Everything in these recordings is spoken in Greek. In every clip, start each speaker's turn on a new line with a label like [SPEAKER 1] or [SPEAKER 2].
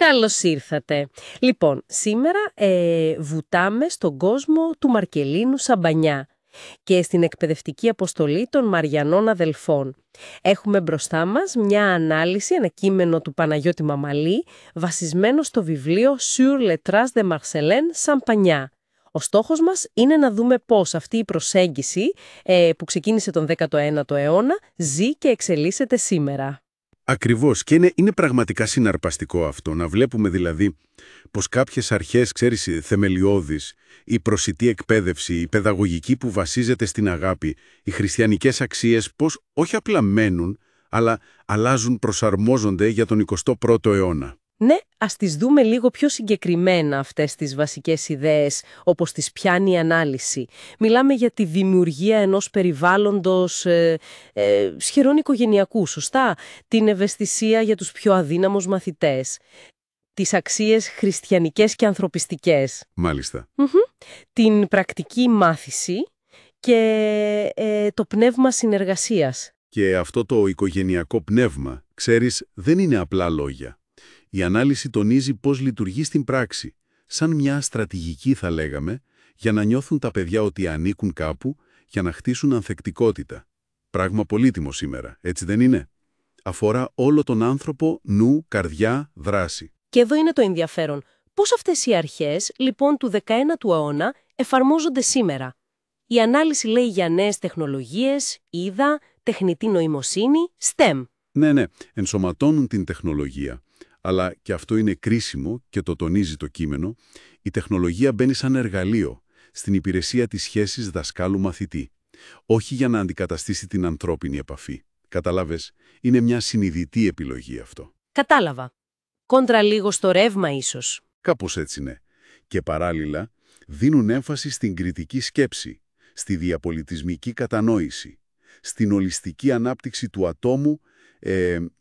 [SPEAKER 1] Καλώς ήρθατε. Λοιπόν, σήμερα βουτάμε στον κόσμο του Μαρκελίνου Σαμπανιά και στην εκπαιδευτική αποστολή των Μαριανών αδελφών. Έχουμε μπροστά μας μια ανάλυση, ένα κείμενο του Παναγιώτη Μαμαλή, βασισμένο στο βιβλίο «Sur les traces de Marcellin Champagnat». Ο στόχος μας είναι να δούμε πώς αυτή η προσέγγιση που ξεκίνησε τον 19ο αιώνα ζει και εξελίσσεται σήμερα.
[SPEAKER 2] Ακριβώς. Και είναι πραγματικά συναρπαστικό αυτό. Να βλέπουμε δηλαδή πως κάποιες αρχές, θεμελιώδεις, η προσιτή εκπαίδευση, η παιδαγωγική που βασίζεται στην αγάπη, οι χριστιανικές αξίες, πως όχι απλά μένουν, αλλά αλλάζουν, προσαρμόζονται για τον 21ο αιώνα.
[SPEAKER 1] Ναι, ας τις δούμε λίγο πιο συγκεκριμένα αυτές τις βασικές ιδέες, όπως τις πιάνει η ανάλυση. Μιλάμε για τη δημιουργία ενός περιβάλλοντος σχεδόν οικογενειακού, σωστά? Την ευαισθησία για τους πιο αδύναμους μαθητές. Τις αξίες χριστιανικές και ανθρωπιστικές.
[SPEAKER 2] Μάλιστα.
[SPEAKER 1] Την πρακτική μάθηση και το πνεύμα συνεργασίας.
[SPEAKER 2] Και αυτό το οικογενειακό πνεύμα, δεν είναι απλά λόγια. Η ανάλυση τονίζει πώς λειτουργεί στην πράξη, σαν μια στρατηγική θα λέγαμε, για να νιώθουν τα παιδιά ότι ανήκουν κάπου, για να χτίσουν ανθεκτικότητα. Πράγμα πολύτιμο σήμερα, έτσι δεν είναι? Αφορά όλο τον άνθρωπο, νου, καρδιά, δράση.
[SPEAKER 1] Και εδώ είναι το ενδιαφέρον. Πώς αυτές οι αρχές, λοιπόν, του 19ου αιώνα εφαρμόζονται σήμερα? Η ανάλυση λέει για νέες τεχνολογίες, είδα, τεχνητή νοημοσύνη, STEM.
[SPEAKER 2] Ναι, ενσωματώνουν την τεχνολογία. Αλλά, και αυτό είναι κρίσιμο και το τονίζει το κείμενο, η τεχνολογία μπαίνει σαν εργαλείο στην υπηρεσία της σχέσης δασκάλου-μαθητή. Όχι για να αντικαταστήσει την ανθρώπινη επαφή. Καταλάβες, είναι μια συνειδητή επιλογή αυτό.
[SPEAKER 1] Κατάλαβα. Κόντρα λίγο στο ρεύμα ίσως.
[SPEAKER 2] Κάπως έτσι ναι. Και παράλληλα δίνουν έμφαση στην κριτική σκέψη, στη διαπολιτισμική κατανόηση, στην ολιστική ανάπτυξη του ατόμου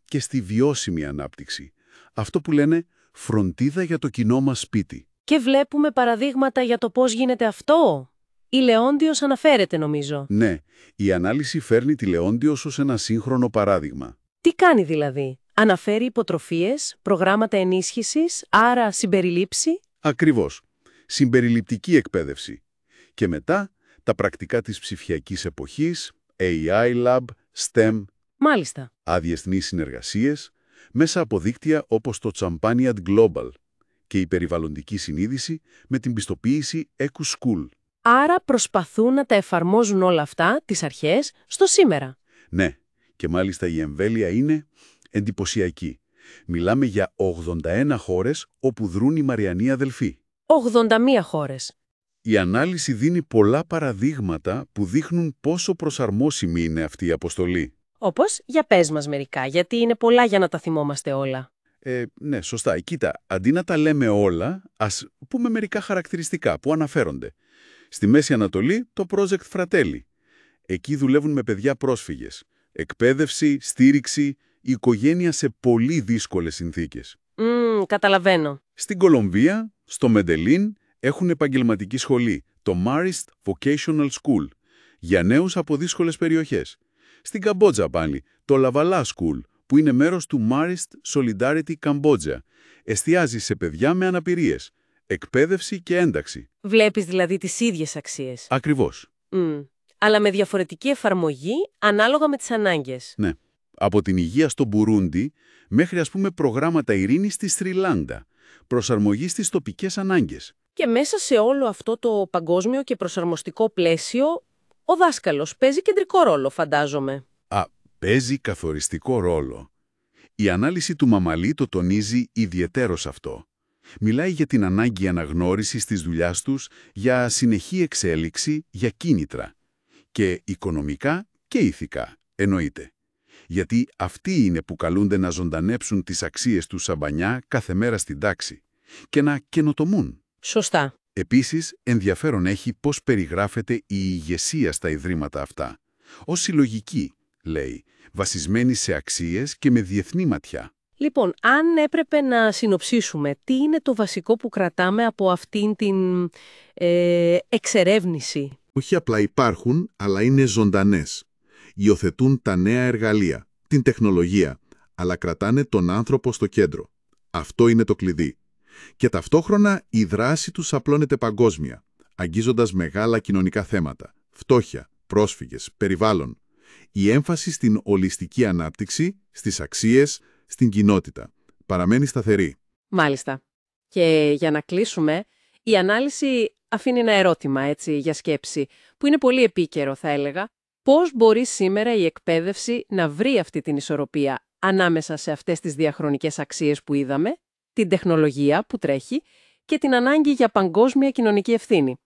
[SPEAKER 2] και στη βιώσιμη ανάπτυξη. Αυτό που λένε φροντίδα για το κοινό μας σπίτι.
[SPEAKER 1] Και βλέπουμε παραδείγματα για το πώς γίνεται αυτό. Η Λεόντιος αναφέρεται νομίζω.
[SPEAKER 2] Ναι, η ανάλυση φέρνει τη Λεόντιος ως ένα σύγχρονο παράδειγμα.
[SPEAKER 1] Τι κάνει δηλαδή? Αναφέρει υποτροφίες, προγράμματα ενίσχυσης, άρα συμπεριλήψη.
[SPEAKER 2] Ακριβώς. Συμπεριληπτική εκπαίδευση. Και μετά τα πρακτικά της ψηφιακής εποχής, AI Lab, STEM.
[SPEAKER 1] Μάλιστα.
[SPEAKER 2] Αδιεθνείς συνεργασίες, μέσα από δίκτυα όπως το Champagnat Global και η περιβαλλοντική συνείδηση με την πιστοποίηση EcoSchool.
[SPEAKER 1] Άρα προσπαθούν να τα εφαρμόζουν όλα αυτά, τις αρχές, στο σήμερα.
[SPEAKER 2] Ναι, και μάλιστα η εμβέλεια είναι εντυπωσιακή. Μιλάμε για 81 χώρες όπου δρούν οι Μαριανοί αδελφοί.
[SPEAKER 1] 81 χώρες.
[SPEAKER 2] Η ανάλυση δίνει πολλά παραδείγματα που δείχνουν πόσο προσαρμόσιμη είναι αυτή η αποστολή.
[SPEAKER 1] Όπως, για πες μας μερικά, γιατί είναι πολλά για να τα θυμόμαστε όλα.
[SPEAKER 2] Ναι, σωστά. Κοίτα, αντί να τα λέμε όλα, ας πούμε μερικά χαρακτηριστικά που αναφέρονται. Στη Μέση Ανατολή, το Project Fratelli. Εκεί δουλεύουν με παιδιά πρόσφυγες. Εκπαίδευση, στήριξη, οικογένεια σε πολύ δύσκολες συνθήκες.
[SPEAKER 1] Καταλαβαίνω.
[SPEAKER 2] Στην Κολομβία, στο Μεντελίν, έχουν επαγγελματική σχολή, το Marist Vocational School, για νέους από δύσκολες περιοχές. Στην Καμπότζα πάλι, το Lavala School, που είναι μέρος του Marist Solidarity Cambodia, εστιάζει σε παιδιά με αναπηρίες, εκπαίδευση και ένταξη.
[SPEAKER 1] Βλέπεις δηλαδή τις ίδιες αξίες.
[SPEAKER 2] Ακριβώς.
[SPEAKER 1] Αλλά με διαφορετική εφαρμογή ανάλογα με τις ανάγκες.
[SPEAKER 2] Ναι. Από την υγεία στο Μπουρούντι μέχρι προγράμματα ειρήνης στη Σρι Λάγκα, προσαρμογή στις τοπικές ανάγκες.
[SPEAKER 1] Και μέσα σε όλο αυτό το παγκόσμιο και προσαρμοστικό πλαίσιο, ο δάσκαλος παίζει κεντρικό ρόλο, φαντάζομαι.
[SPEAKER 2] Παίζει καθοριστικό ρόλο. Η ανάλυση του Μαμαλή το τονίζει ιδιαιτέρως αυτό. Μιλάει για την ανάγκη αναγνώρισης της δουλειάς τους, για συνεχή εξέλιξη, για κίνητρα. Και οικονομικά και ηθικά, εννοείται. Γιατί αυτοί είναι που καλούνται να ζωντανέψουν τις αξίες του Σαμπανιά κάθε μέρα στην τάξη και να καινοτομούν.
[SPEAKER 1] Σωστά.
[SPEAKER 2] Επίσης, ενδιαφέρον έχει πώς περιγράφεται η ηγεσία στα ιδρύματα αυτά. Ως συλλογική, λέει, βασισμένη σε αξίες και με διεθνή ματιά.
[SPEAKER 1] Λοιπόν, αν έπρεπε να συνοψίσουμε, τι είναι το βασικό που κρατάμε από αυτήν την εξερεύνηση?
[SPEAKER 3] Όχι απλά υπάρχουν, αλλά είναι ζωντανές. Υιοθετούν τα νέα εργαλεία, την τεχνολογία, αλλά κρατάνε τον άνθρωπο στο κέντρο. Αυτό είναι το κλειδί. Και ταυτόχρονα η δράση τους απλώνεται παγκόσμια, αγγίζοντας μεγάλα κοινωνικά θέματα, φτώχεια, πρόσφυγες, περιβάλλον. Η έμφαση στην ολιστική ανάπτυξη, στις αξίες, στην κοινότητα παραμένει σταθερή.
[SPEAKER 1] Μάλιστα. Και για να κλείσουμε, η ανάλυση αφήνει ένα ερώτημα έτσι, για σκέψη, που είναι πολύ επίκαιρο θα έλεγα. Πώς μπορεί σήμερα η εκπαίδευση να βρει αυτή την ισορροπία ανάμεσα σε αυτές τις διαχρονικές αξίες που είδαμε, την τεχνολογία που τρέχει και την ανάγκη για παγκόσμια κοινωνική ευθύνη.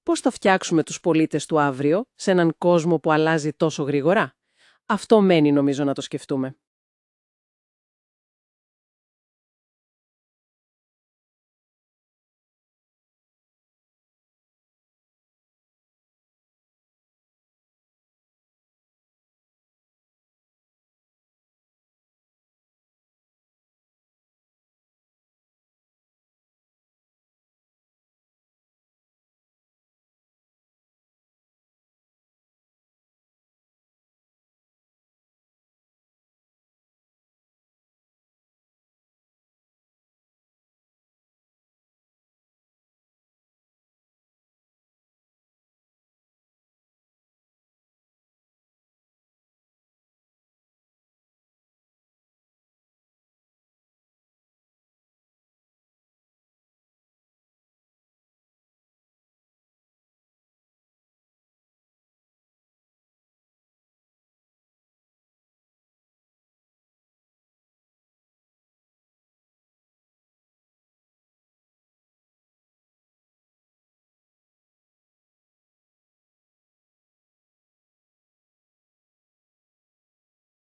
[SPEAKER 1] Πώς θα φτιάξουμε τους πολίτες του αύριο σε έναν κόσμο που αλλάζει τόσο γρήγορα? Αυτό μένει νομίζω να το σκεφτούμε.